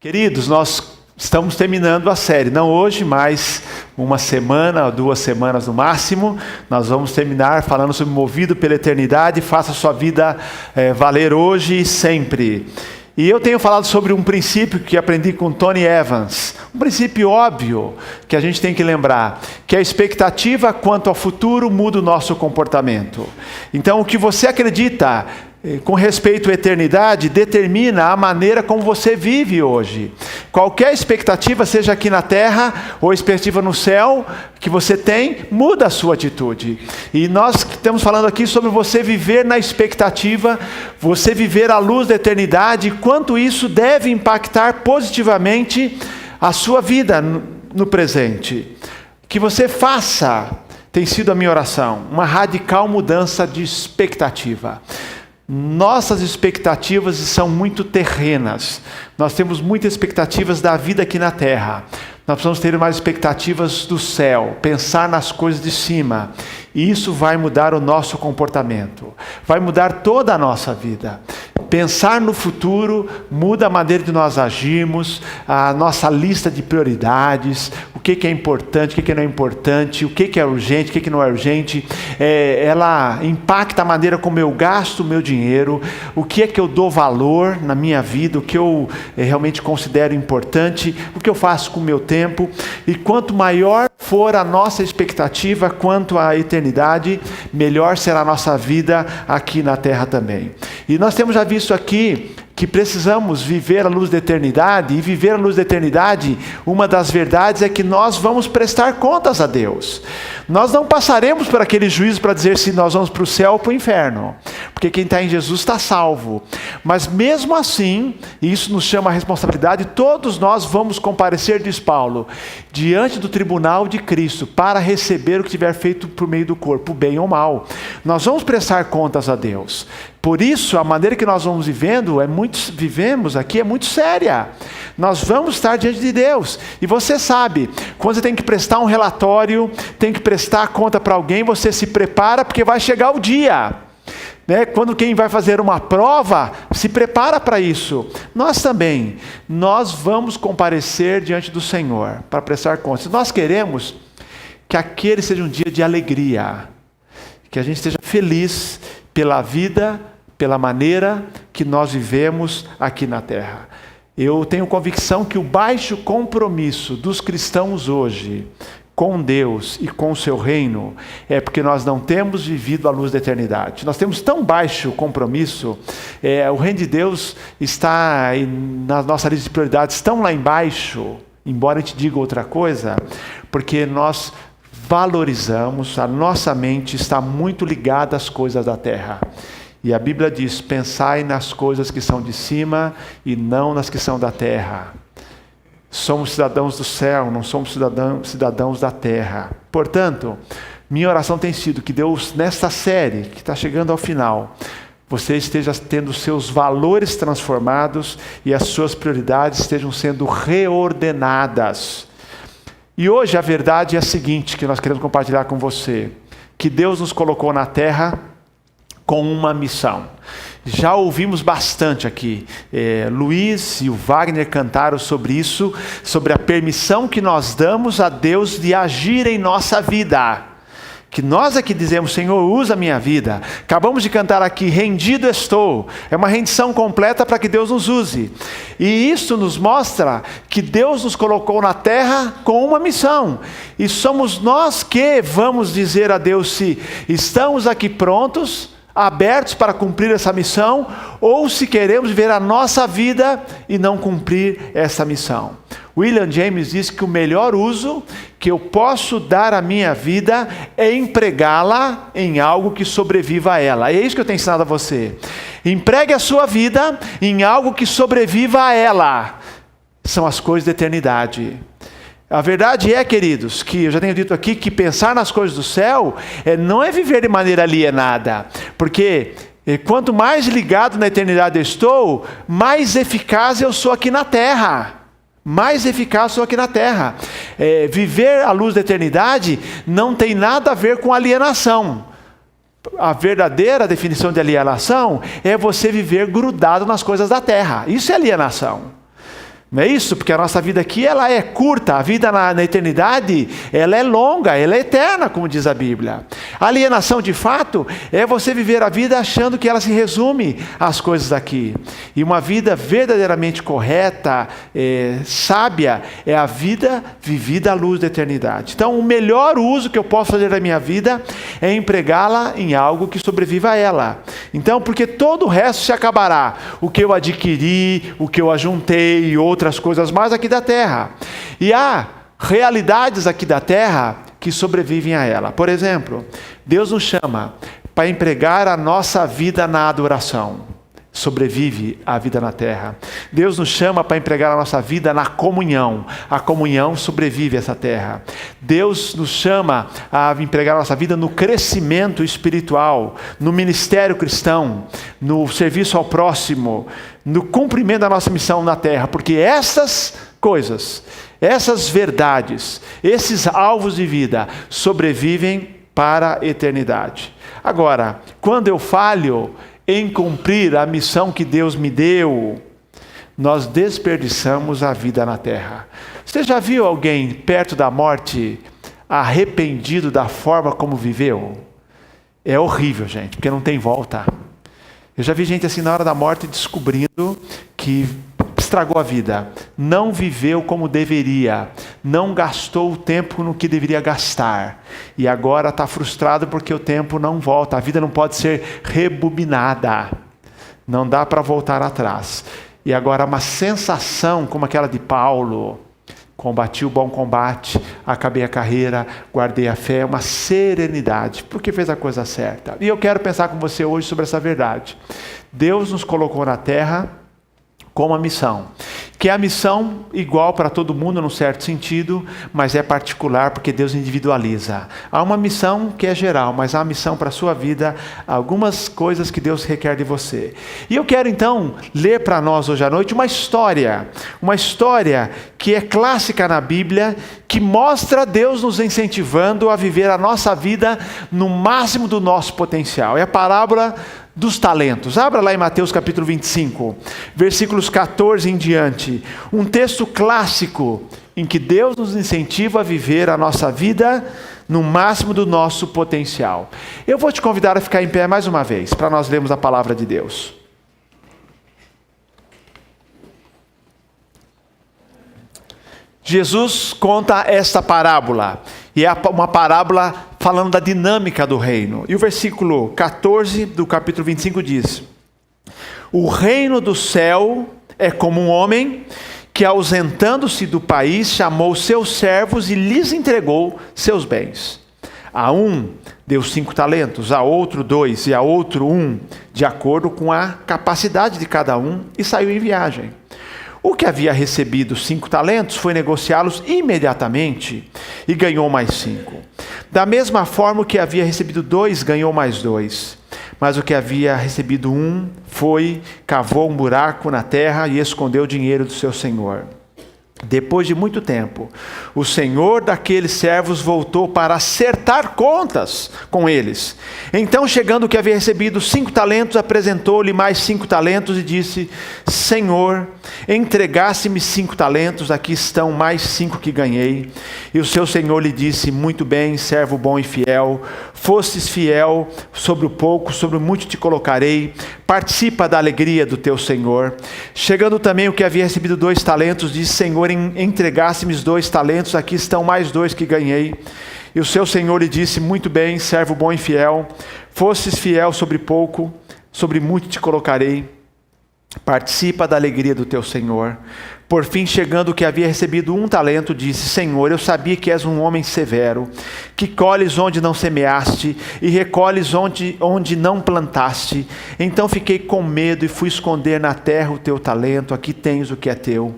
Queridos, nós estamos terminando a série, não hoje, mas uma semana, 2 semanas no máximo. Nós vamos terminar falando sobre movido pela eternidade. Faça a sua vida valer hoje e sempre. E eu tenho falado sobre um princípio que aprendi com Tony Evans, um princípio óbvio que a gente tem que lembrar, que a expectativa quanto ao futuro muda o nosso comportamento. Então, o que você acredita com respeito à eternidade determina a maneira como você vive hoje. Qualquer expectativa, seja aqui na terra ou expectativa no céu, que você tem, muda a sua atitude. E nós estamos falando aqui sobre você viver na expectativa, você viver à luz da eternidade, e quanto isso deve impactar positivamente a sua vida no presente. Que você faça, tem sido a minha oração, uma radical mudança de expectativa. Nossas expectativas são muito terrenas. Nós temos muitas expectativas da vida aqui na terra. Nós precisamos ter mais expectativas do céu, pensar nas coisas de cima. E isso vai mudar o nosso comportamento. Vai mudar toda a nossa vida. Pensar no futuro muda a maneira de nós agirmos, a nossa lista de prioridades, o que é importante, o que não é importante, o que é urgente, o que não é urgente. Ela impacta a maneira como eu gasto o meu dinheiro, o que é que eu dou valor na minha vida, o que eu realmente considero importante, o que eu faço com o meu tempo. E quanto maior for a nossa expectativa quanto à eternidade, melhor será a nossa vida aqui na terra também. E nós temos já visto aqui que precisamos viver a luz da eternidade, e viver a luz da eternidade, uma das verdades é que nós vamos prestar contas a Deus. Nós não passaremos por aquele juízo para dizer se nós vamos para o céu ou para o inferno, porque quem está em Jesus está salvo. Mas mesmo assim, e isso nos chama a responsabilidade, todos nós vamos comparecer, diz Paulo, diante do tribunal de Cristo, para receber o que tiver feito por meio do corpo, bem ou mal. Nós vamos prestar contas a Deus. Por isso, a maneira que nós vamos vivemos aqui é muito séria. Nós vamos estar diante de Deus. E você sabe, quando você tem que prestar um relatório, tem que prestar conta para alguém, você se prepara porque vai chegar o dia. Quando quem vai fazer uma prova, se prepara para isso. Nós também, nós vamos comparecer diante do Senhor para prestar contas. Nós queremos que aquele seja um dia de alegria, que a gente esteja feliz pela vida, pela maneira que nós vivemos aqui na terra. Eu tenho convicção que o baixo compromisso dos cristãos hoje com Deus e com o seu reino é porque nós não temos vivido a luz da eternidade. Nós temos tão baixo compromisso, o reino de Deus está na nossa lista de prioridades tão lá embaixo, embora a gente diga outra coisa, porque nós valorizamos, a nossa mente está muito ligada às coisas da terra. E a Bíblia diz, pensai nas coisas que são de cima e não nas que são da terra. Somos cidadãos do céu, não somos cidadãos da terra. Portanto, minha oração tem sido que Deus, nesta série que está chegando ao final, você esteja tendo seus valores transformados e as suas prioridades estejam sendo reordenadas. E hoje a verdade é a seguinte, que nós queremos compartilhar com você, que Deus nos colocou na terra com uma missão. Já ouvimos bastante aqui, Luiz e o Wagner cantaram sobre isso, sobre a permissão que nós damos a Deus de agir em nossa vida. Que nós aqui dizemos, Senhor, usa a minha vida. Acabamos de cantar aqui, rendido estou. É uma rendição completa para que Deus nos use. E isso nos mostra que Deus nos colocou na terra com uma missão. E somos nós que vamos dizer a Deus se estamos aqui prontos, abertos para cumprir essa missão, ou se queremos viver a nossa vida e não cumprir essa missão. William James diz que o melhor uso que eu posso dar à minha vida é empregá-la em algo que sobreviva a ela. É isso que eu tenho ensinado a você. Empregue a sua vida em algo que sobreviva a ela. São as coisas da eternidade. A verdade é, queridos, que eu já tenho dito aqui, que pensar nas coisas do céu não é viver de maneira alienada, porque quanto mais ligado na eternidade eu estou, mais eficaz eu sou aqui na terra. Mais eficaz sou aqui na terra. Viver à luz da eternidade não tem nada a ver com alienação. A verdadeira definição de alienação é você viver grudado nas coisas da terra. Isso é alienação. Não é isso? Porque a nossa vida aqui ela é curta, a vida na eternidade ela é longa, ela é eterna, como diz a Bíblia. A alienação de fato é você viver a vida achando que ela se resume às coisas aqui. E uma vida verdadeiramente correta, sábia, é a vida vivida à luz da eternidade. Então o melhor uso que eu posso fazer da minha vida é empregá-la em algo que sobreviva a ela. Então, porque todo o resto se acabará. O que eu adquiri, o que eu ajuntei e outras coisas mais aqui da terra. E há realidades aqui da terra que sobrevivem a ela. Por exemplo, Deus nos chama para empregar a nossa vida na adoração. Sobrevive a vida na terra. Deus nos chama para empregar a nossa vida na comunhão. A comunhão sobrevive a essa terra. Deus nos chama a empregar a nossa vida no crescimento espiritual, no ministério cristão, no serviço ao próximo, no cumprimento da nossa missão na terra, porque essas coisas, essas verdades, esses alvos de vida sobrevivem para a eternidade. Agora, quando eu falho em cumprir a missão que Deus me deu, nós desperdiçamos a vida na terra. Você já viu alguém perto da morte arrependido da forma como viveu? É horrível, gente, porque não tem volta. Eu já vi gente assim na hora da morte descobrindo que estragou a vida, não viveu como deveria, não gastou o tempo no que deveria gastar, e agora está frustrado porque o tempo não volta, a vida não pode ser rebobinada, não dá para voltar atrás. E agora uma sensação como aquela de Paulo: combati o bom combate, acabei a carreira, guardei a fé, uma serenidade, porque fez a coisa certa. E eu quero pensar com você hoje sobre essa verdade. Deus nos colocou na terra com uma missão, que é a missão igual para todo mundo num certo sentido, mas é particular porque Deus individualiza. Há uma missão que é geral, mas há uma missão para a sua vida, algumas coisas que Deus requer de você. E eu quero então ler para nós hoje à noite uma história que é clássica na Bíblia, que mostra Deus nos incentivando a viver a nossa vida no máximo do nosso potencial. É a parábola dos talentos. Abra lá em Mateus capítulo 25, versículos 14 em diante. Um texto clássico em que Deus nos incentiva a viver a nossa vida no máximo do nosso potencial. Eu vou te convidar a ficar em pé mais uma vez, para nós lermos a palavra de Deus. Jesus conta esta parábola, e é uma parábola falando da dinâmica do reino. E o versículo 14 do capítulo 25 diz: o reino do céu é como um homem que, ausentando-se do país, chamou seus servos e lhes entregou seus bens. A um deu 5 talentos, a outro 2 e a outro 1, de acordo com a capacidade de cada um, e saiu em viagem. O que havia recebido 5 talentos foi negociá-los imediatamente e ganhou mais 5. Da mesma forma, o que havia recebido 2 ganhou mais 2. Mas o que havia recebido 1 cavou um buraco na terra e escondeu o dinheiro do seu senhor. Depois de muito tempo, o senhor daqueles servos voltou para acertar contas com eles. Então, chegando o que havia recebido 5 talentos, apresentou-lhe mais 5 talentos e disse: Senhor, entregasse-me 5 talentos, aqui estão mais 5 que ganhei. E o seu senhor lhe disse: muito bem, servo bom e fiel, fostes fiel sobre o pouco, sobre o muito te colocarei, participa da alegria do teu senhor. Chegando também o que havia recebido 2 talentos, disse: Senhor, entregasse-me 2 talentos, aqui estão mais 2 que ganhei. E o seu senhor lhe disse: muito bem, servo bom e fiel, fostes fiel sobre pouco, sobre muito te colocarei, participa da alegria do teu senhor. Por fim, chegando o que havia recebido 1 talento, disse: Senhor, eu sabia que és um homem severo, que colhes onde não semeaste e recolhes onde não plantaste. Então fiquei com medo e fui esconder na terra o teu talento, aqui tens o que é teu.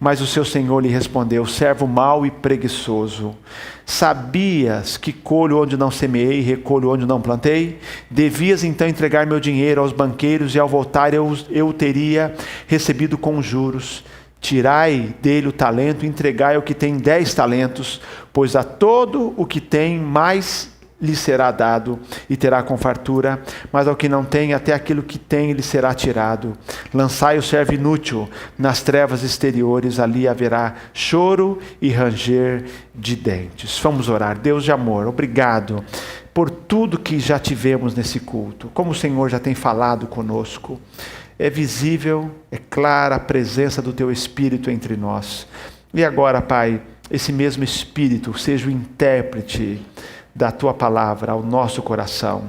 Mas o seu senhor lhe respondeu: servo mau e preguiçoso, sabias que colho onde não semeei e recolho onde não plantei? Devias então entregar meu dinheiro aos banqueiros, e ao voltar eu o teria recebido com juros. Tirai dele o talento e entregai ao que tem 10 talentos, pois a todo o que tem mais lhe será dado e terá com fartura, mas ao que não tem, até aquilo que tem lhe será tirado. Lançai o servo inútil nas trevas exteriores, ali haverá choro e ranger de dentes. Vamos orar. Deus de amor, obrigado por tudo que já tivemos nesse culto, como o Senhor já tem falado conosco. É visível, é clara a presença do Teu Espírito entre nós. E agora, Pai, esse mesmo Espírito seja o intérprete da Tua palavra ao nosso coração,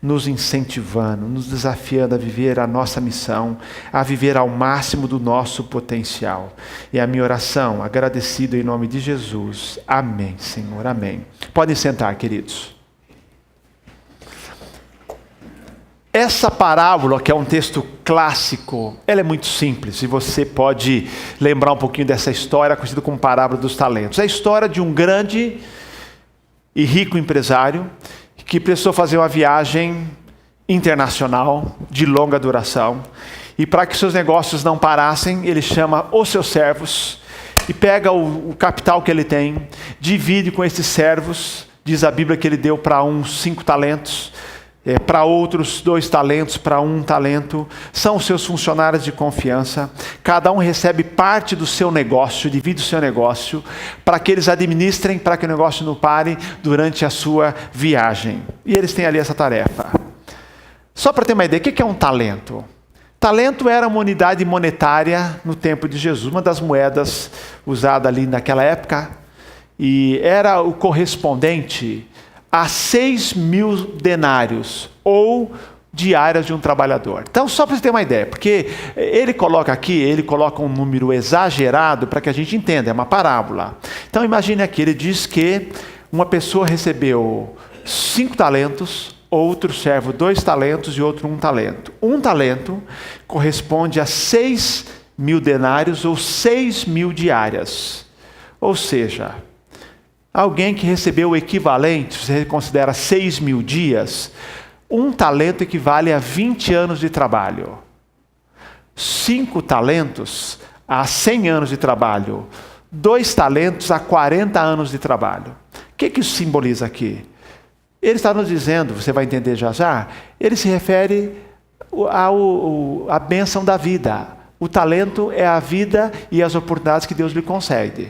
nos incentivando, nos desafiando a viver a nossa missão, a viver ao máximo do nosso potencial. E a minha oração, agradecido em nome de Jesus. Amém, Senhor, amém. Podem sentar, queridos. Essa parábola, que é um texto clássico, ela é muito simples, e você pode lembrar um pouquinho dessa história, conhecida como parábola dos talentos. É a história de um grande e rico empresário que precisou fazer uma viagem internacional de longa duração, e para que seus negócios não parassem, ele chama os seus servos e pega o capital que ele tem, divide com esses servos. Diz a Bíblia que ele deu para uns 5 talentos, para outros 2 talentos, para 1 talento. São os seus funcionários de confiança. Cada um recebe parte do seu negócio, divide o seu negócio, para que eles administrem, para que o negócio não pare durante a sua viagem. E eles têm ali essa tarefa. Só para ter uma ideia, o que é um talento? Talento era uma unidade monetária no tempo de Jesus, uma das moedas usada ali naquela época, e era o correspondente a 6.000 denários, ou diárias de um trabalhador. Então, só para você ter uma ideia, porque ele coloca um número exagerado para que a gente entenda, é uma parábola. Então, imagine aqui, ele diz que uma pessoa recebeu 5 talentos, outro servo 2 talentos e outro 1 talento. 1 talento corresponde a 6.000 denários ou 6.000 diárias. Ou seja, alguém que recebeu o equivalente, você considera 6.000 dias, 1 talento equivale a 20 anos de trabalho. 5 talentos a 100 anos de trabalho. 2 talentos a 40 anos de trabalho. O que isso simboliza aqui? Ele está nos dizendo, você vai entender já já, ele se refere à bênção da vida. O talento é a vida e as oportunidades que Deus lhe concede.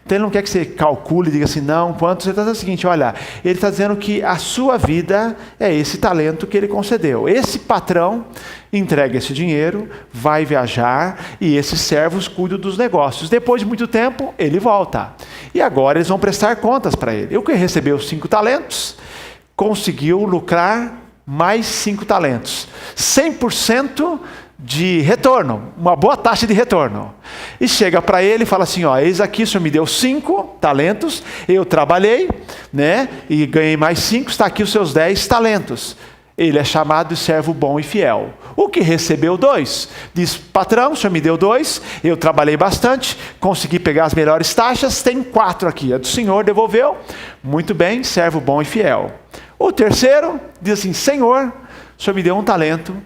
Então ele não quer que você calcule e diga assim, não, quanto. Você está dizendo o seguinte, olha, ele está dizendo que a sua vida é esse talento que ele concedeu. Esse patrão entrega esse dinheiro, vai viajar, e esses servos cuidam dos negócios. Depois de muito tempo, ele volta. E agora eles vão prestar contas para ele. O que recebeu 5 talentos, conseguiu lucrar mais 5 talentos. 100% de retorno, uma boa taxa de retorno. E chega para ele e fala assim, eis aqui, o senhor me deu 5 talentos, eu trabalhei, e ganhei mais 5, está aqui os seus 10 talentos. Ele é chamado de servo bom e fiel. O que recebeu 2, diz, patrão, o senhor me deu 2, eu trabalhei bastante, consegui pegar as melhores taxas, tem 4 aqui, a do senhor devolveu, muito bem, servo bom e fiel. O terceiro diz assim, senhor, o senhor me deu 1 talento,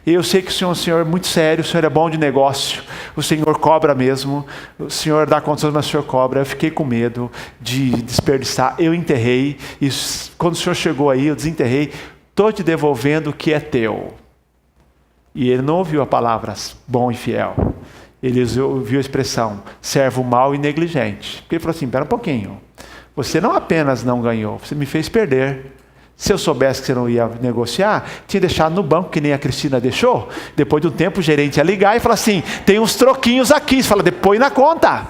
e eu sei que o senhor é muito sério, o senhor é bom de negócio, o senhor cobra mesmo, o senhor dá condições, mas o senhor cobra. Eu fiquei com medo de desperdiçar, eu enterrei, e quando o senhor chegou aí, eu desenterrei, estou te devolvendo o que é teu. E ele não ouviu a palavra bom e fiel, ele ouviu a expressão servo mau e negligente. Porque ele falou assim, espera um pouquinho, você não apenas não ganhou, você me fez perder. Se eu soubesse que você não ia negociar, tinha deixado no banco, que nem a Cristina deixou. Depois de um tempo, o gerente ia ligar e falar assim, tem uns troquinhos aqui. Você fala, depois na conta.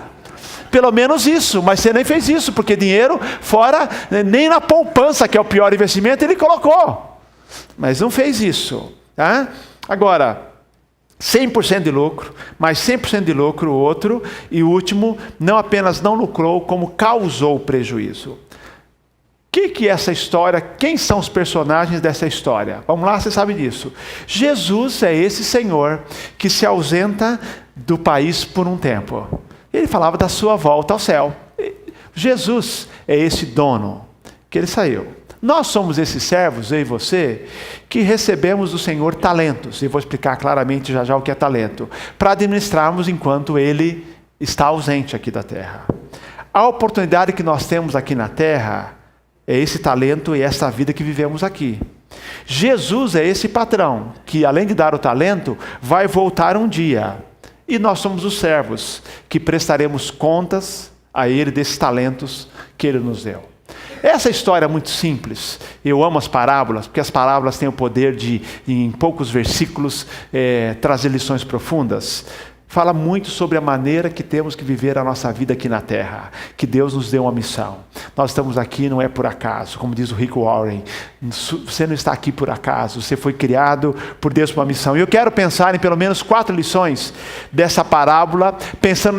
Pelo menos isso, mas você nem fez isso, porque dinheiro fora, nem na poupança, que é o pior investimento, ele colocou. Mas não fez isso. Tá? Agora, 100% de lucro, mais 100% de lucro o outro, e o último não apenas não lucrou, como causou prejuízo. O que é essa história? Quem são os personagens dessa história? Vamos lá, você sabe disso. Jesus é esse Senhor que se ausenta do país por um tempo. Ele falava da sua volta ao céu. Jesus é esse dono que ele saiu. Nós somos esses servos, eu e você, que recebemos do Senhor talentos. E vou explicar claramente já já o que é talento. Para administrarmos enquanto ele está ausente aqui da terra. A oportunidade que nós temos aqui na terra É esse talento e essa vida que vivemos aqui. Jesus é esse patrão, que além de dar o talento, vai voltar um dia. E nós somos os servos, que prestaremos contas a Ele desses talentos que Ele nos deu. Essa história é muito simples. Eu amo as parábolas, porque as parábolas têm o poder de, em poucos versículos, trazer lições profundas. Fala muito sobre a maneira que temos que viver a nossa vida aqui na Terra. Que Deus nos deu uma missão. Nós estamos aqui não é por acaso, como diz o Rick Warren. Você não está aqui por acaso, você foi criado por Deus para uma missão. E eu quero pensar em pelo menos 4 lições dessa parábola, pensando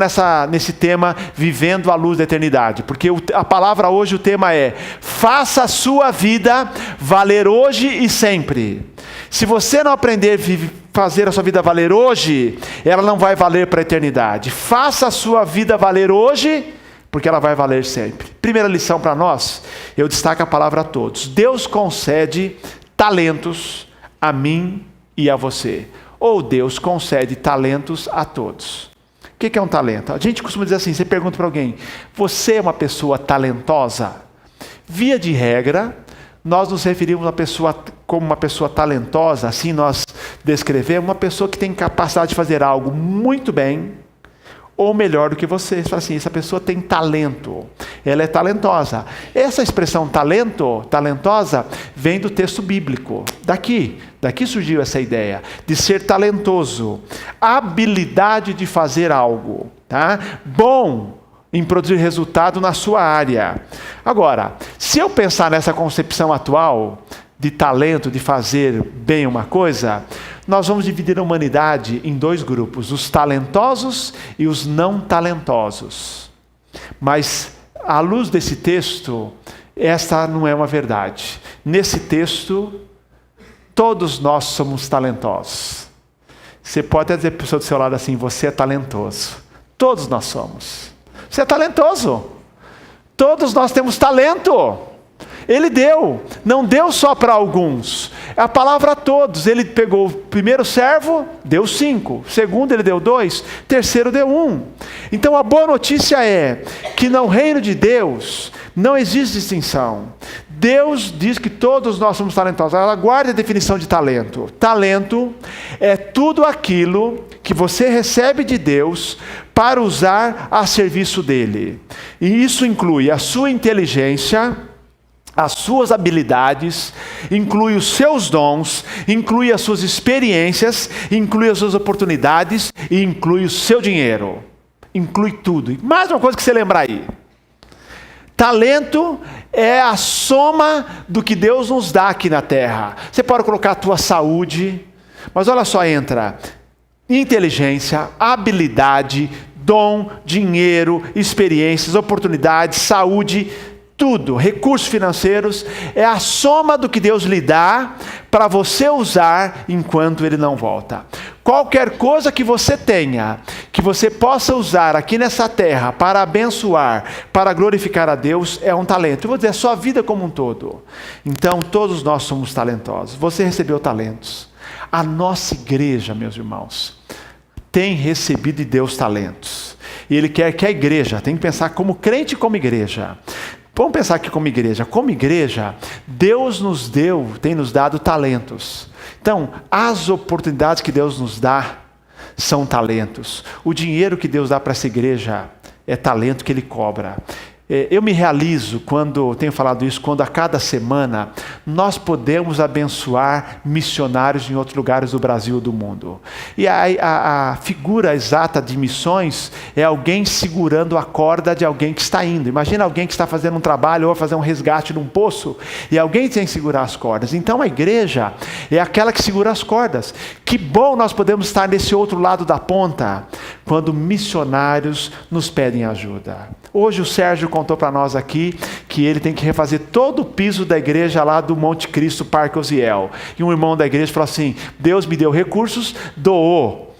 nesse tema, vivendo à luz da eternidade. Porque a palavra hoje, o tema é: faça a sua vida valer hoje e sempre. Se você não aprender a fazer a sua vida valer hoje, ela não vai valer para a eternidade. Faça a sua vida valer hoje, porque ela vai valer sempre. Primeira lição para nós, eu destaco a palavra a todos. Deus concede talentos a mim e a você. Ou Deus concede talentos a todos. O que é um talento? A gente costuma dizer assim, você pergunta para alguém, você é uma pessoa talentosa? Via de regra, nós nos referimos a uma pessoa como uma pessoa talentosa, assim nós descrevemos uma pessoa que tem capacidade de fazer algo muito bem ou melhor do que você. Você fala assim, essa pessoa tem talento, ela é talentosa. Essa expressão talentosa, vem do texto bíblico. Daqui surgiu essa ideia de ser talentoso, habilidade de fazer algo, tá? Bom em produzir resultado na sua área. Agora, se eu pensar nessa concepção atual de talento, de fazer bem uma coisa, nós vamos dividir a humanidade em 2 grupos, os talentosos e os não talentosos. Mas, à luz desse texto, esta não é uma verdade. Nesse texto, todos nós somos talentosos. Você pode até dizer para a pessoa do seu lado assim, você é talentoso. Todos nós somos. Você é talentoso. Todos nós temos talento. Ele deu. Não deu só para alguns. É a palavra a todos. Ele pegou o primeiro servo, deu 5. O segundo ele deu 2. O terceiro deu 1. Então a boa notícia é que no reino de Deus não existe distinção. Deus diz que todos nós somos talentosos. Agora guarde a definição de talento. Talento é tudo aquilo que você recebe de Deus para usar a serviço dele. E isso inclui a sua inteligência, as suas habilidades, inclui os seus dons, inclui as suas experiências, inclui as suas oportunidades e inclui o seu dinheiro. Inclui tudo. E mais uma coisa que você lembrar aí. Talento é a soma do que Deus nos dá aqui na terra. Você pode colocar a tua saúde, mas olha só, entra inteligência, habilidade, dom, dinheiro, experiências, oportunidades, saúde, tudo, recursos financeiros, é a soma do que Deus lhe dá para você usar enquanto Ele não volta. Qualquer coisa que você tenha, que você possa usar aqui nessa terra para abençoar, para glorificar a Deus, é um talento. Eu vou dizer, a sua vida como um todo. Então, todos nós somos talentosos. Você recebeu talentos. A nossa igreja, meus irmãos, tem recebido de Deus talentos. E Ele quer que a igreja, tem que pensar como crente e como igreja. Vamos pensar aqui como igreja. Como igreja, Deus nos deu, tem nos dado talentos. Então, as oportunidades que Deus nos dá são talentos. O dinheiro que Deus dá para essa igreja é talento que Ele cobra. Eu me realizo quando, tenho falado isso, quando a cada semana nós podemos abençoar missionários em outros lugares do Brasil e do mundo. E a figura exata de missões é alguém segurando a corda de alguém que está indo. Imagina alguém que está fazendo um trabalho ou fazer um resgate num poço e alguém tem que segurar as cordas. Então a igreja é aquela que segura as cordas. Que bom nós podemos estar nesse outro lado da ponta quando missionários nos pedem ajuda. Hoje o Sérgio contou para nós aqui que ele tem que refazer todo o piso da igreja lá do Monte Cristo, Parque Osiel. E um irmão da igreja falou assim, Deus me deu recursos, doou.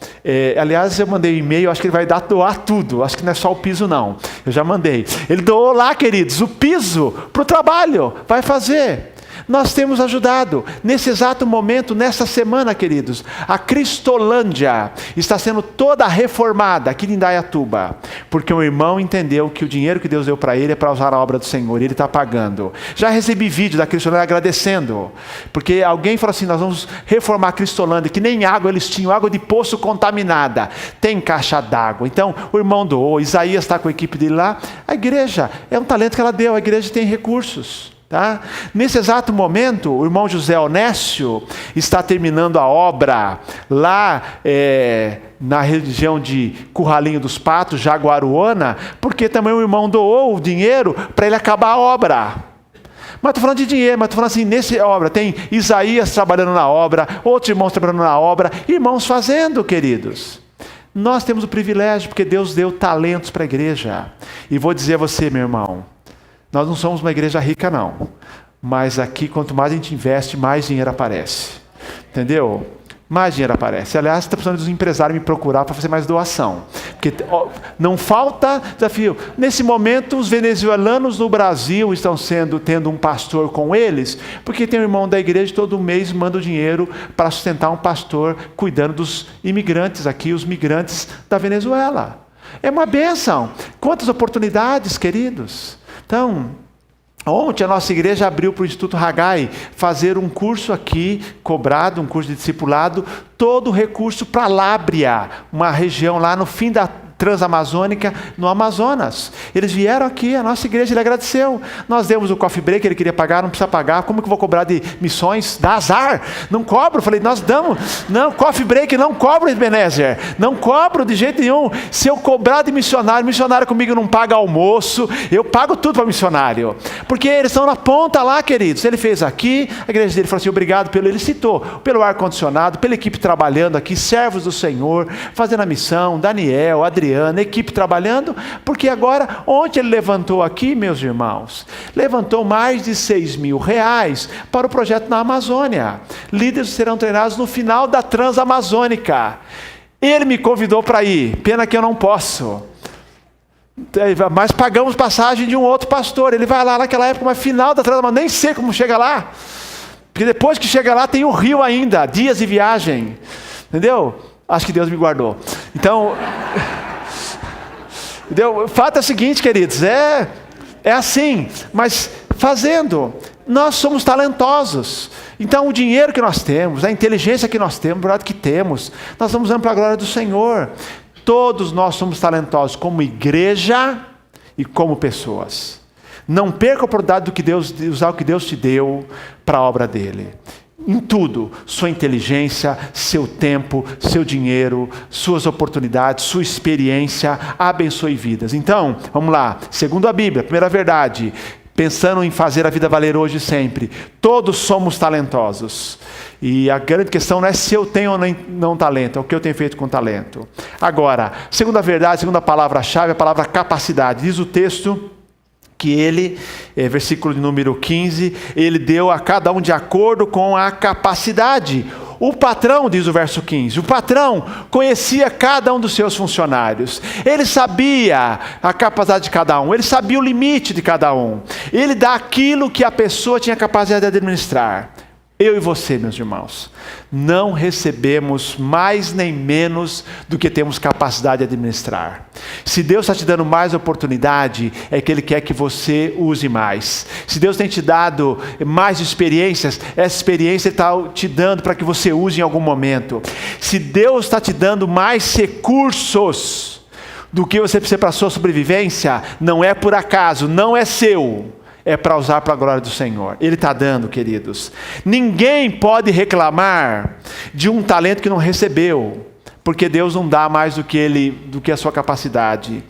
Aliás, eu mandei um e-mail, acho que ele vai doar tudo, acho que não é só o piso não, eu já mandei. Ele doou lá, queridos, o piso para o trabalho, vai fazer. Nós temos ajudado. Nesse exato momento, nessa semana, queridos, a Cristolândia está sendo toda reformada aqui em Indaiatuba, porque um irmão entendeu que o dinheiro que Deus deu para ele é para usar a obra do Senhor, e ele está pagando. Já recebi vídeo da Cristolândia agradecendo, porque alguém falou assim: nós vamos reformar a Cristolândia, que nem água eles tinham, água de poço contaminada, tem caixa d'água. Então o irmão doou, Isaías está com a equipe dele lá. A igreja é um talento que ela deu, a igreja tem recursos. Tá? Nesse exato momento, o irmão José Onésio está terminando a obra lá na região de Curralinho dos Patos, Jaguaruana, porque também o irmão doou o dinheiro para ele acabar a obra. Mas estou falando de dinheiro, mas estou falando assim, nessa obra, tem Isaías trabalhando na obra, outros irmãos trabalhando na obra, irmãos fazendo, queridos. Nós temos o privilégio, porque Deus deu talentos para a igreja. E vou dizer a você, meu irmão, nós não somos uma igreja rica, não. Mas aqui, quanto mais a gente investe, mais dinheiro aparece. Entendeu? Mais dinheiro aparece. Aliás, está precisando dos empresários me procurar para fazer mais doação. Porque não falta desafio. Nesse momento, os venezuelanos no Brasil estão tendo um pastor com eles, porque tem um irmão da igreja todo mês manda o dinheiro para sustentar um pastor cuidando dos imigrantes aqui, os migrantes da Venezuela. É uma bênção. Quantas oportunidades, queridos. Então, ontem a nossa igreja abriu para o Instituto Haggai fazer um curso aqui, cobrado, um curso de discipulado, todo o recurso para Lábrea, uma região lá no fim da Transamazônica, no Amazonas. Eles vieram aqui, a nossa igreja, ele agradeceu. Nós demos o coffee break, ele queria pagar, não precisa pagar. Como que eu vou cobrar de missões? Dá azar, não cobro. Eu falei, nós damos. Não, coffee break não cobro, Ebenezer. Não cobro de jeito nenhum. Se eu cobrar de missionário, missionário comigo não paga almoço, eu pago tudo para missionário. Porque eles estão na ponta lá, queridos. Ele fez aqui, a igreja dele falou assim, obrigado pelo, ele citou, pelo ar-condicionado, pela equipe trabalhando aqui, servos do Senhor, fazendo a missão, Daniel, Adriano, equipe trabalhando, porque agora, ontem ele levantou aqui, meus irmãos, levantou mais de R$6.000 para o projeto na Amazônia. Líderes serão treinados no final da Transamazônica. Ele me convidou para ir, pena que eu não posso. Mas pagamos passagem de um outro pastor, ele vai lá naquela época, mas final da Transamazônica, nem sei como chega lá, porque depois que chega lá tem o rio ainda, dias de viagem, entendeu? Acho que Deus me guardou. Então... O fato é o seguinte, queridos, é assim, mas fazendo, nós somos talentosos, então o dinheiro que nós temos, a inteligência que nós temos, o braço que temos, nós estamos usando para a glória do Senhor. Todos nós somos talentosos como igreja e como pessoas. Não perca a oportunidade de usar o que Deus te deu para a obra dele. Em tudo, sua inteligência, seu tempo, seu dinheiro, suas oportunidades, sua experiência, abençoe vidas. Então, vamos lá, segundo a Bíblia, primeira verdade, pensando em fazer a vida valer hoje e sempre, todos somos talentosos. E a grande questão não é se eu tenho ou não talento, é o que eu tenho feito com talento. Agora, segunda verdade, segunda palavra-chave, é a palavra capacidade. Diz o texto que ele, versículo de número 15, ele deu a cada um de acordo com a capacidade. O patrão, diz o verso 15, o patrão conhecia cada um dos seus funcionários. Ele sabia a capacidade de cada um, ele sabia o limite de cada um. Ele dá aquilo que a pessoa tinha capacidade de administrar. Eu e você, meus irmãos, não recebemos mais nem menos do que temos capacidade de administrar. Se Deus está te dando mais oportunidade, é que Ele quer que você use mais. Se Deus tem te dado mais experiências, essa experiência Ele está te dando para que você use em algum momento. Se Deus está te dando mais recursos do que você precisa para a sua sobrevivência, não é por acaso, não é seu. É para usar para a glória do Senhor. Ele está dando, queridos. Ninguém pode reclamar de um talento que não recebeu, porque Deus não dá mais do que a sua capacidade.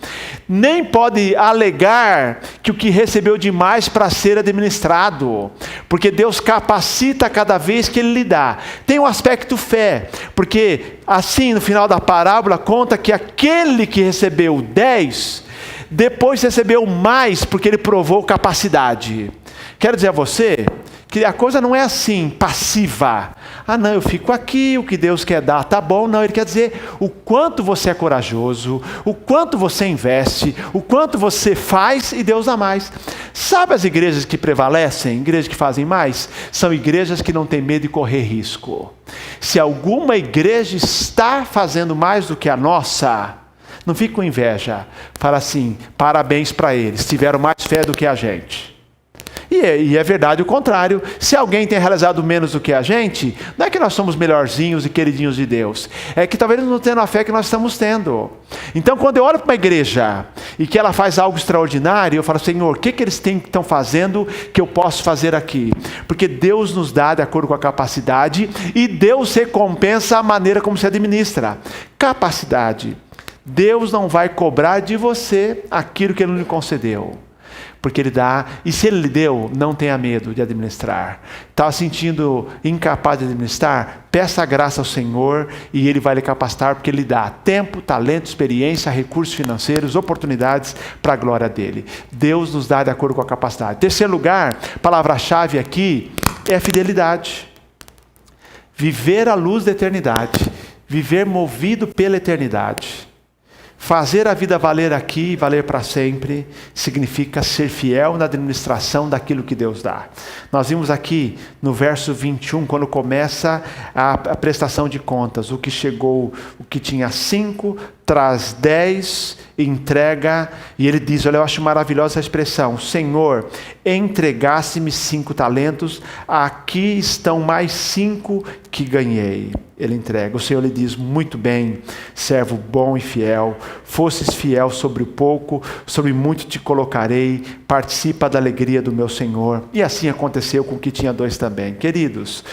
Nem pode alegar que o que recebeu demais para ser administrado, porque Deus capacita cada vez que Ele lhe dá. Tem um aspecto fé, porque assim no final da parábola conta que aquele que recebeu 10, depois recebeu mais porque ele provou capacidade. Quero dizer a você Que a coisa não é assim, passiva. Ah, não, eu fico aqui, o que Deus quer dar, tá bom. Não, Ele quer dizer o quanto você é corajoso, o quanto você investe, o quanto você faz e Deus dá mais. Sabe as igrejas que prevalecem, igrejas que fazem mais? São igrejas que não têm medo de correr risco. Se alguma igreja está fazendo mais do que a nossa, não fique com inveja. Fala assim, parabéns para eles, tiveram mais fé do que a gente. E é verdade o contrário. Se alguém tem realizado menos do que a gente, não é que nós somos melhorzinhos e queridinhos de Deus. É que talvez não tenham a fé que nós estamos tendo. Então, quando eu olho para uma igreja e que ela faz algo extraordinário, eu falo, Senhor, o que eles estão fazendo que eu posso fazer aqui? Porque Deus nos dá de acordo com a capacidade e Deus recompensa a maneira como se administra. Capacidade. Deus não vai cobrar de você aquilo que Ele não lhe concedeu. Porque Ele dá, e se Ele lhe deu, não tenha medo de administrar. Está sentindo incapaz de administrar? Peça a graça ao Senhor e Ele vai lhe capacitar, porque Ele dá tempo, talento, experiência, recursos financeiros, oportunidades para a glória dEle. Deus nos dá de acordo com a capacidade. Terceiro lugar, palavra-chave aqui é a fidelidade. Viver à luz da eternidade. Viver movido pela eternidade. Fazer a vida valer aqui e valer para sempre significa ser fiel na administração daquilo que Deus dá. Nós vimos aqui no verso 21, quando começa a prestação de contas, o que chegou, o que tinha 5, traz 10, entrega, e ele diz, olha, eu acho maravilhosa essa expressão, Senhor, entregasse-me 5 talentos, aqui estão mais 5 que ganhei. Ele entrega, o Senhor lhe diz, muito bem, servo bom e fiel, fosses fiel sobre o pouco, sobre muito te colocarei, participa da alegria do meu Senhor. E assim aconteceu com o que tinha 2 também. Queridos,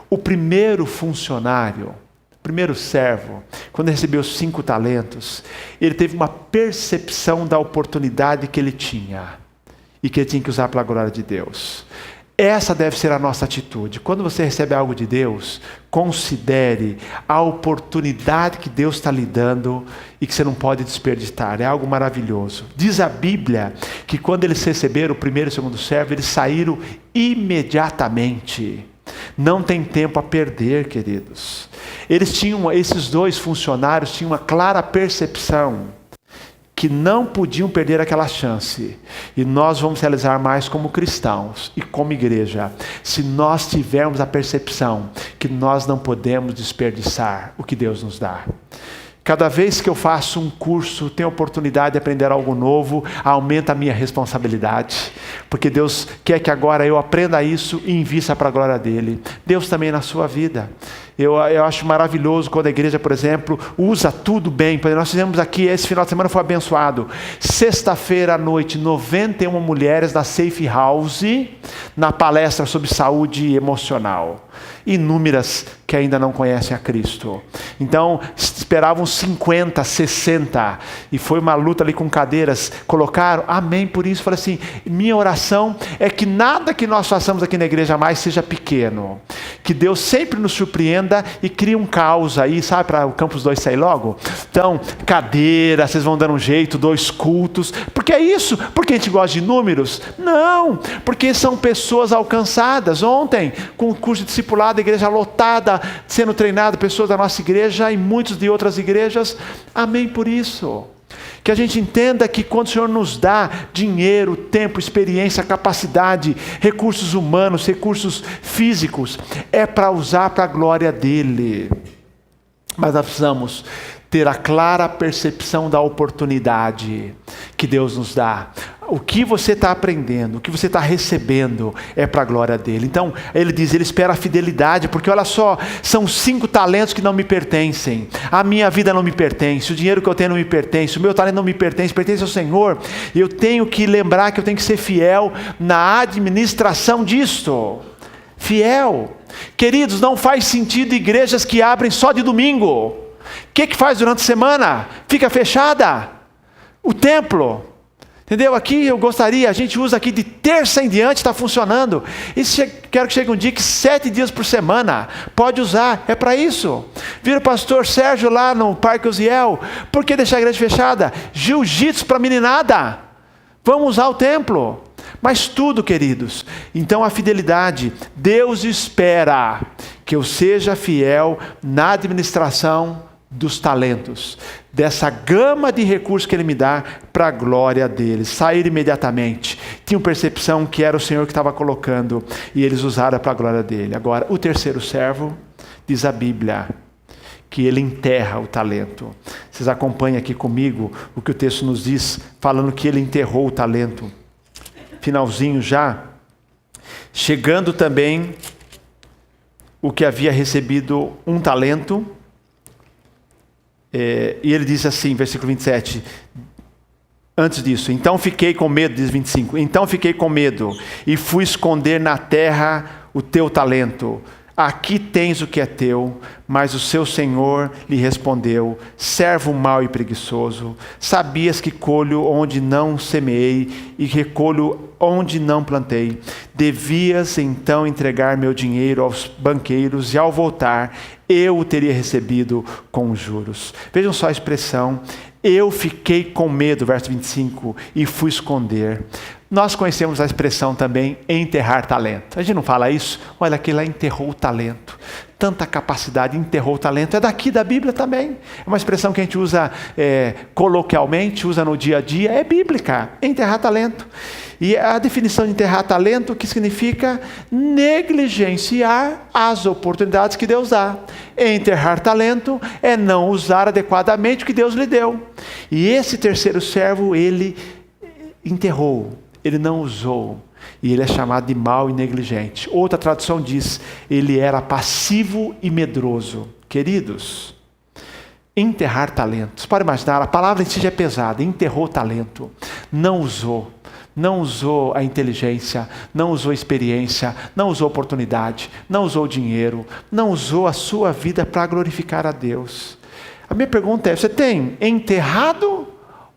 o primeiro funcionário, primeiro servo, quando recebeu 5 talentos, ele teve uma percepção da oportunidade que ele tinha e que ele tinha que usar para a glória de Deus. Essa deve ser a nossa atitude. Quando você recebe algo de Deus, considere a oportunidade que Deus está lhe dando e que você não pode desperdiçar. É algo maravilhoso. Diz a Bíblia que quando eles receberam o primeiro e o segundo servo, eles saíram imediatamente. Não tem tempo a perder, queridos. Esses 2 funcionários tinham uma clara percepção que não podiam perder aquela chance. E nós vamos realizar mais como cristãos e como igreja, se nós tivermos a percepção que nós não podemos desperdiçar o que Deus nos dá. Cada vez que eu faço um curso, tenho a oportunidade de aprender algo novo, aumenta a minha responsabilidade, porque Deus quer que agora eu aprenda isso e invista para a glória dEle. Deus também na sua vida. Eu acho maravilhoso quando a igreja, por exemplo, usa tudo bem. Nós fizemos aqui, esse final de semana foi abençoado. Sexta-feira à noite, 91 mulheres da Safe House, na palestra sobre saúde emocional. Inúmeras que ainda não conhecem a Cristo. Então, esperavam 50, 60. E foi uma luta ali com cadeiras. Colocaram, amém por isso. Falei assim, minha oração é que nada que nós façamos aqui na igreja mais seja pequeno. Que Deus sempre nos surpreenda e cria um caos aí, sabe, para o Campus 2 sair logo. Então, cadeira, vocês vão dando um jeito, 2 cultos. Porque é isso? Porque a gente gosta de números? Não, porque são pessoas alcançadas. Ontem, com o curso de discipulado, a igreja lotada, sendo treinada, pessoas da nossa igreja e muitos de outras igrejas. Amém por isso. Que a gente entenda que quando o Senhor nos dá dinheiro, tempo, experiência, capacidade, recursos humanos, recursos físicos, é para usar para a glória dEle. Mas nós precisamos ter a clara percepção da oportunidade que Deus nos dá. O que você está aprendendo, o que você está recebendo é para a glória dEle. Então, ele diz, ele espera a fidelidade, porque olha só, são 5 talentos que não me pertencem. A minha vida não me pertence, o dinheiro que eu tenho não me pertence, o meu talento não me pertence, pertence ao Senhor. E eu tenho que lembrar que eu tenho que ser fiel na administração disto. Fiel. Queridos, não faz sentido igrejas que abrem só de domingo. O que faz durante a semana? Fica fechada. O templo. Entendeu? Aqui eu gostaria, a gente usa aqui de terça em diante, está funcionando. E quero que chegue um dia que 7 dias por semana, pode usar, é para isso. Vira o pastor Sérgio lá no Parque Uziel, por que deixar a igreja fechada? Jiu-jitsu para meninada. Vamos usar o templo. Mas tudo, queridos, então a fidelidade, Deus espera que eu seja fiel na administração dos talentos, dessa gama de recursos que Ele me dá para a glória dele. Sair imediatamente. Tinham percepção que era o Senhor que estava colocando e eles usaram para a glória dele. Agora, o terceiro servo, diz a Bíblia, que ele enterra o talento. Vocês acompanham aqui comigo o que o texto nos diz, falando que ele enterrou o talento. Finalzinho já. Chegando também o que havia recebido um talento. E ele diz assim, versículo 27, antes disso, então fiquei com medo, diz 25, então fiquei com medo e fui esconder na terra o teu talento. Aqui tens o que é teu. Mas o seu senhor lhe respondeu: servo mau e preguiçoso, sabias que colho onde não semeei e recolho onde não plantei. Devias então entregar meu dinheiro aos banqueiros e ao voltar eu o teria recebido com juros. Vejam só a expressão: eu fiquei com medo, verso 25, e fui esconder. Nós conhecemos a expressão também, enterrar talento. A gente não fala isso? Olha, aquele lá enterrou o talento. Tanta capacidade, enterrou o talento. É daqui da Bíblia também. É uma expressão que a gente usa coloquialmente, usa no dia a dia. É bíblica, enterrar talento. E a definição de enterrar talento, que significa negligenciar as oportunidades que Deus dá. Enterrar talento é não usar adequadamente o que Deus lhe deu. E esse terceiro servo, ele enterrou. Ele não usou, e ele é chamado de mau e negligente. Outra tradução diz, ele era passivo e medroso. Queridos, enterrar talentos, pode imaginar, a palavra em si já é pesada, enterrou talento, não usou a inteligência, não usou a experiência, não usou a oportunidade, não usou o dinheiro, não usou a sua vida para glorificar a Deus. A minha pergunta é, você tem enterrado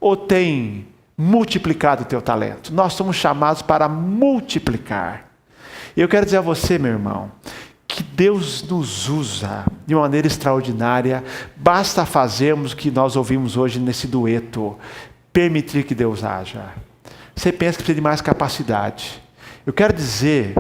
ou tem multiplicado o teu talento? Nós somos chamados para multiplicar. Eu quero dizer a você, meu irmão, que Deus nos usa de uma maneira extraordinária. Basta fazermos o que nós ouvimos hoje nesse dueto, permitir que Deus haja. Você pensa que precisa de mais capacidade. Eu quero dizer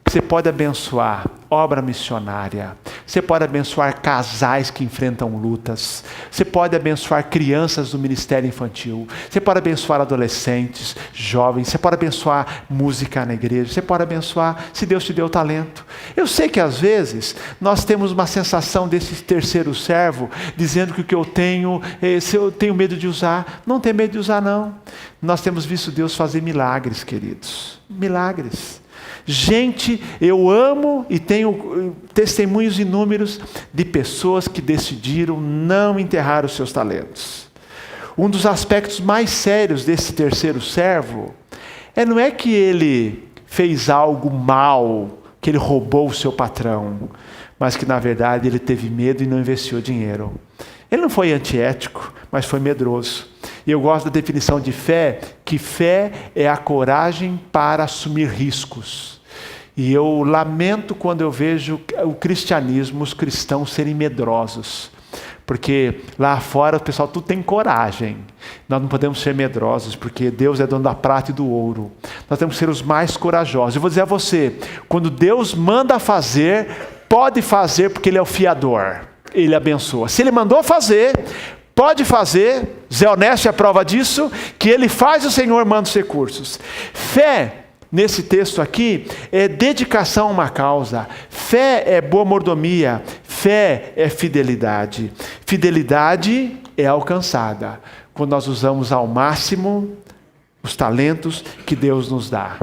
que você pode abençoar obra missionária, você pode abençoar casais que enfrentam lutas, você pode abençoar crianças do ministério infantil, você pode abençoar adolescentes, jovens, você pode abençoar música na igreja, você pode abençoar se Deus te deu talento. Eu sei que às vezes nós temos uma sensação desse terceiro servo, dizendo que o que eu tenho, se eu tenho medo de usar, não tem medo de usar não. Nós temos visto Deus fazer milagres, queridos, milagres. Gente, eu amo e tenho testemunhos inúmeros de pessoas que decidiram não enterrar os seus talentos. Um dos aspectos mais sérios desse terceiro servo não é que ele fez algo mal, que ele roubou o seu patrão, mas que na verdade ele teve medo e não investiu dinheiro. Ele não foi antiético, mas foi medroso. E eu gosto da definição de fé, que fé é a coragem para assumir riscos. E eu lamento quando eu vejo o cristianismo, os cristãos serem medrosos. Porque lá fora o pessoal tudo tem coragem. Nós não podemos ser medrosos, porque Deus é dono da prata e do ouro. Nós temos que ser os mais corajosos. Eu vou dizer a você, quando Deus manda fazer, pode fazer porque Ele é o fiador. Ele abençoa. Se Ele mandou fazer, pode fazer. Zé Honesto é a prova disso, que Ele faz, o Senhor manda os recursos. Fé, nesse texto aqui, é dedicação a uma causa. Fé é boa mordomia. Fé é fidelidade. Fidelidade é alcançada quando nós usamos ao máximo os talentos que Deus nos dá.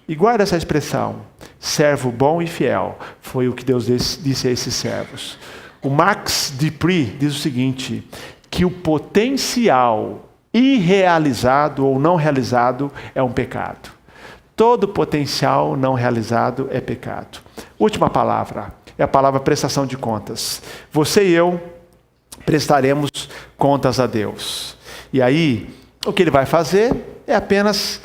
E guarda essa expressão, servo bom e fiel, foi o que Deus disse a esses servos. O Max Dupree diz o seguinte, que o potencial irrealizado ou não realizado é um pecado. Todo potencial não realizado é pecado. Última palavra, é a palavra prestação de contas. Você e eu prestaremos contas a Deus. E aí, o que Ele vai fazer é apenas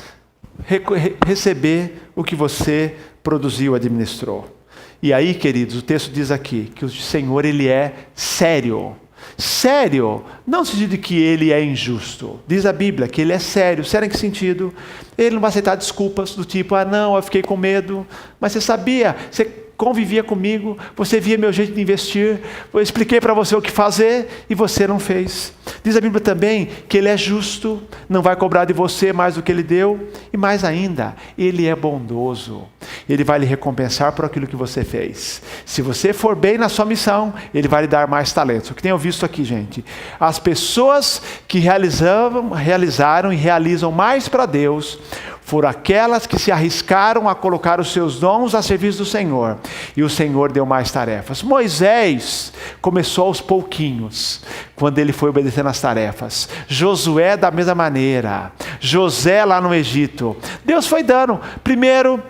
receber o que você produziu, administrou. E aí, queridos, o texto diz aqui que o Senhor, Ele é sério. Sério, não no sentido de que ele é injusto. Diz a Bíblia que ele é sério. Sério em que sentido? Ele não vai aceitar desculpas do tipo, não, eu fiquei com medo. Mas você sabia, você convivia comigo, você via meu jeito de investir, eu expliquei para você o que fazer e você não fez. Diz a Bíblia também que ele é justo, não vai cobrar de você mais do que ele deu, e mais ainda, ele é bondoso. Ele vai lhe recompensar por aquilo que você fez. Se você for bem na sua missão, ele vai lhe dar mais talentos. O que tenho visto aqui, gente? As pessoas que realizaram e realizam mais para Deus foram aquelas que se arriscaram a colocar os seus dons a serviço do Senhor. E o Senhor deu mais tarefas. Moisés começou aos pouquinhos, quando ele foi obedecendo as tarefas. Josué da mesma maneira. José lá no Egito. Deus foi dando. Primeiro,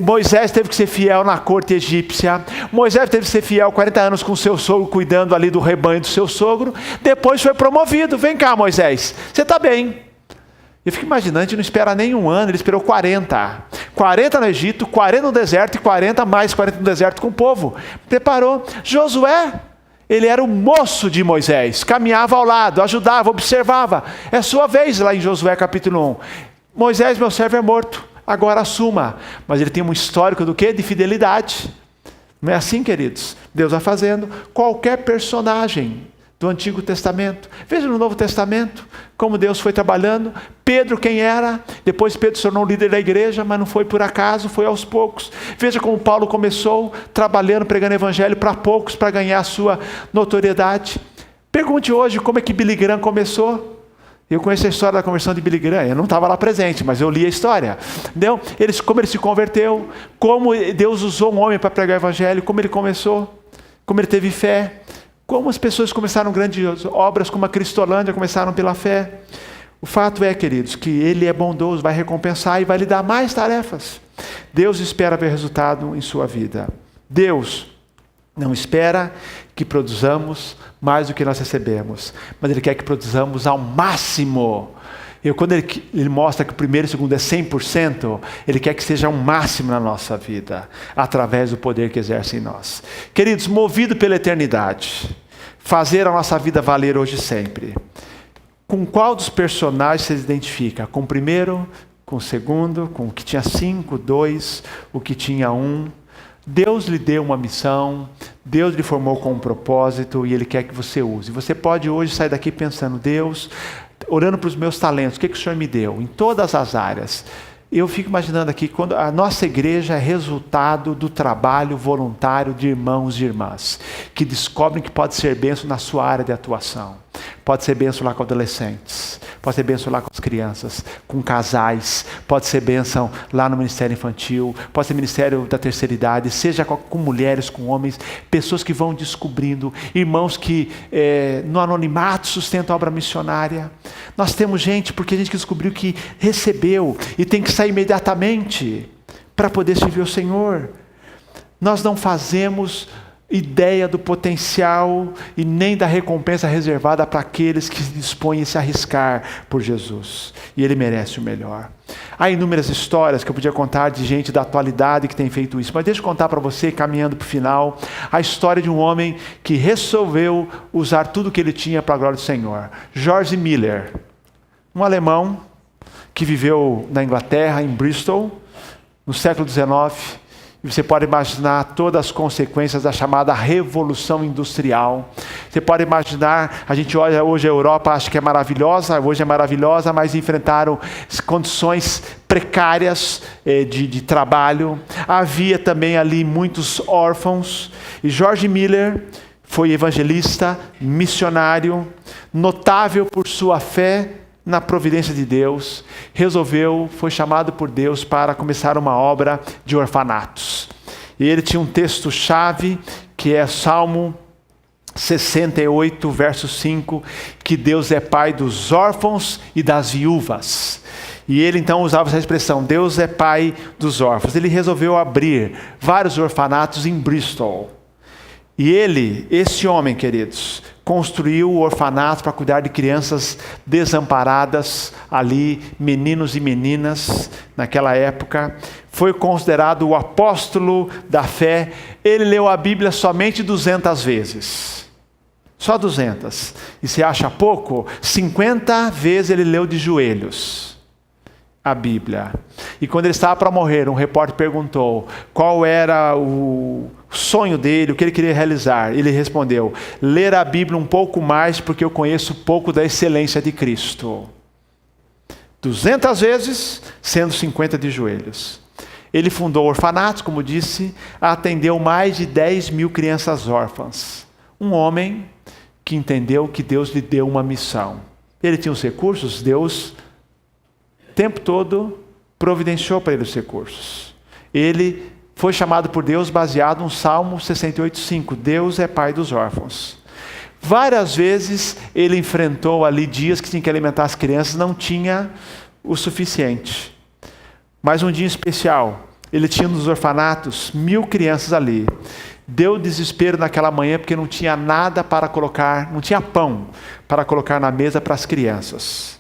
Moisés teve que ser fiel na corte egípcia. Moisés teve que ser fiel 40 anos com seu sogro, cuidando ali do rebanho do seu sogro. Depois foi promovido. Vem cá, Moisés, você está bem. Eu fico imaginando, a gente não espera nem um ano, ele esperou 40. 40 no Egito, 40 no deserto e 40 mais 40 no deserto com o povo. Preparou. Josué, ele era o moço de Moisés, caminhava ao lado, ajudava, observava. É sua vez lá em Josué capítulo 1. Moisés, meu servo, é morto, agora assuma. Mas ele tem um histórico do quê? De fidelidade. Não é assim, queridos? Deus vai fazendo. Qualquer personagem do Antigo Testamento. Veja no Novo Testamento como Deus foi trabalhando. Pedro quem era, depois Pedro se tornou líder da igreja, mas não foi por acaso, foi aos poucos. Veja como Paulo começou trabalhando, pregando evangelho para poucos, para ganhar a sua notoriedade. Pergunte hoje como é que Billy Graham começou. Eu conheço a história da conversão de Billy Graham, eu não estava lá presente, mas eu li a história. Entendeu? Como ele se converteu, como Deus usou um homem para pregar o evangelho, como ele começou, como ele teve fé. Como as pessoas começaram grandes obras, como a Cristolândia, começaram pela fé. O fato é, queridos, que Ele é bondoso, vai recompensar e vai lhe dar mais tarefas. Deus espera ver resultado em sua vida. Deus não espera que produzamos mais do que nós recebemos, mas Ele quer que produzamos ao máximo. Quando ele mostra que o primeiro e o segundo é 100%, Ele quer que seja um máximo na nossa vida, através do poder que exerce em nós. Queridos, movido pela eternidade, fazer a nossa vida valer hoje e sempre. Com qual dos personagens você se identifica? Com o primeiro, com o segundo, com o que tinha 5, 2, o que tinha 1. Deus lhe deu uma missão, Deus lhe formou com um propósito e Ele quer que você use. Você pode hoje sair daqui pensando, Deus, orando para os meus talentos, o que o Senhor me deu? Em todas as áreas. Eu fico imaginando aqui, quando a nossa igreja é resultado do trabalho voluntário de irmãos e irmãs, que descobrem que pode ser bênção na sua área de atuação. Pode ser bênção lá com adolescentes, pode ser bênção lá com as crianças, com casais, pode ser bênção lá no ministério infantil, pode ser ministério da terceira idade, seja com mulheres, com homens, pessoas que vão descobrindo, irmãos que no anonimato sustentam a obra missionária. Nós temos gente, porque a gente descobriu que recebeu e tem que sair imediatamente para poder servir o Senhor. Nós não fazemos ideia do potencial e nem da recompensa reservada para aqueles que se dispõem a se arriscar por Jesus. E Ele merece o melhor. Há inúmeras histórias que eu podia contar de gente da atualidade que tem feito isso, mas deixa eu contar para você, caminhando para o final, a história de um homem que resolveu usar tudo o que ele tinha para a glória do Senhor. George Miller, um alemão que viveu na Inglaterra, em Bristol, no século XIX. E você pode imaginar todas as consequências da chamada Revolução Industrial. Você pode imaginar, a gente olha hoje a Europa, acha que é maravilhosa, hoje é maravilhosa, mas enfrentaram condições precárias de trabalho. Havia também ali muitos órfãos. E George Miller foi evangelista, missionário, notável por sua fé na providência de Deus, foi chamado por Deus para começar uma obra de orfanatos. E ele tinha um texto-chave, que é Salmo 68, verso 5, que Deus é pai dos órfãos e das viúvas. E ele então usava essa expressão, Deus é pai dos órfãos. Ele resolveu abrir vários orfanatos em Bristol. E esse homem, queridos, construiu orfanatos para cuidar de crianças desamparadas ali, meninos e meninas, naquela época. Foi considerado o apóstolo da fé. Ele leu a Bíblia somente 200 vezes. Só 200. E se acha pouco? 50 vezes ele leu de joelhos a Bíblia. E quando ele estava para morrer, um repórter perguntou qual era o sonho dele, o que ele queria realizar. Ele respondeu: ler a Bíblia um pouco mais, porque eu conheço pouco da excelência de Cristo. 200 vezes, sendo 50 de joelhos. Ele fundou orfanatos, como disse, atendeu mais de 10 mil crianças órfãs. Um homem que entendeu que Deus lhe deu uma missão. Ele tinha os recursos, Deus o tempo todo providenciou para ele os recursos. Ele foi chamado por Deus baseado no Salmo 68:5. Deus é pai dos órfãos. Várias vezes ele enfrentou ali dias que tinha que alimentar as crianças, não tinha o suficiente. Mas um dia especial, ele tinha nos orfanatos 1000 crianças ali. Deu desespero naquela manhã porque não tinha nada para colocar, não tinha pão para colocar na mesa para as crianças.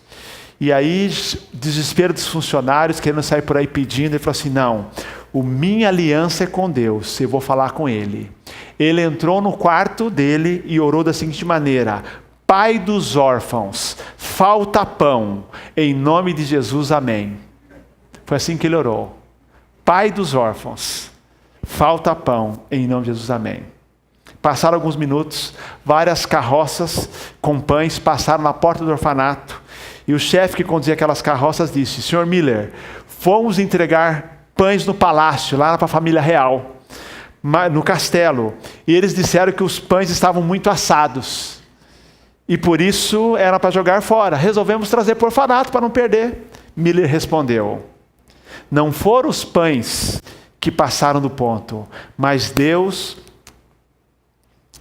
E aí, desespero dos funcionários, querendo sair por aí pedindo, ele falou assim: não, minha aliança é com Deus, eu vou falar com Ele. Ele entrou no quarto dele e orou da seguinte maneira: Pai dos órfãos, falta pão, em nome de Jesus, amém. Foi assim que ele orou: Pai dos órfãos, falta pão, em nome de Jesus, amém. Passaram alguns minutos, várias carroças com pães passaram na porta do orfanato. E o chefe que conduzia aquelas carroças disse: Sr. Miller, fomos entregar pães no palácio, lá para a família real, no castelo. E eles disseram que os pães estavam muito assados. E por isso era para jogar fora. Resolvemos trazer para o orfanato para não perder. Miller respondeu: não foram os pães que passaram do ponto, mas Deus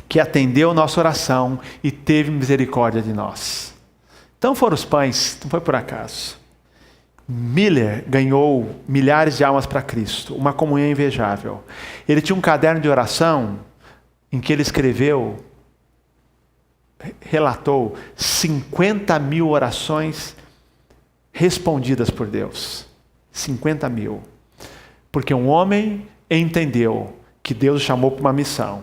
que atendeu nossa oração e teve misericórdia de nós. Então foram os pães, não foi por acaso. Miller ganhou milhares de almas para Cristo, uma comunhão invejável. Ele tinha um caderno de oração em que ele relatou 50 mil orações respondidas por Deus. 50 mil. Porque um homem entendeu que Deus o chamou para uma missão.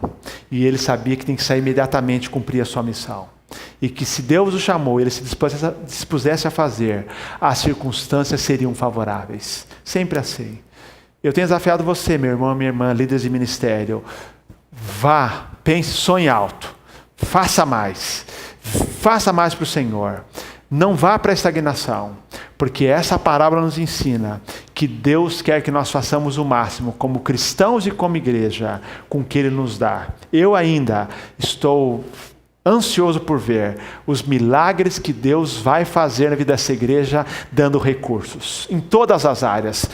E ele sabia que tem que sair imediatamente e cumprir a sua missão. E que se Deus o chamou, ele se dispusesse a fazer, as circunstâncias seriam favoráveis. Sempre assim. Eu tenho desafiado você, meu irmão, minha irmã, líderes de ministério. Vá, pense, sonhe alto. Faça mais. Faça mais para o Senhor. Não vá para a estagnação. Porque essa parábola nos ensina que Deus quer que nós façamos o máximo, como cristãos e como igreja, com o que Ele nos dá. Eu ainda estou ansioso por ver os milagres que Deus vai fazer na vida dessa igreja, dando recursos, em todas as áreas.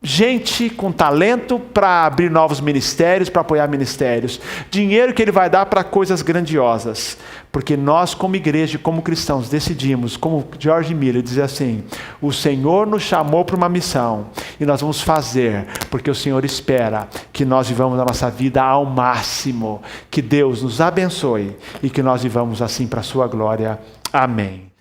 Gente com talento para abrir novos ministérios, para apoiar ministérios. Dinheiro que Ele vai dar para coisas grandiosas. Porque nós, como igreja e como cristãos, decidimos, como George Miller dizia assim: o Senhor nos chamou para uma missão e nós vamos fazer, porque o Senhor espera que nós vivamos a nossa vida ao máximo. Que Deus nos abençoe e que nós vivamos assim para a sua glória. Amém.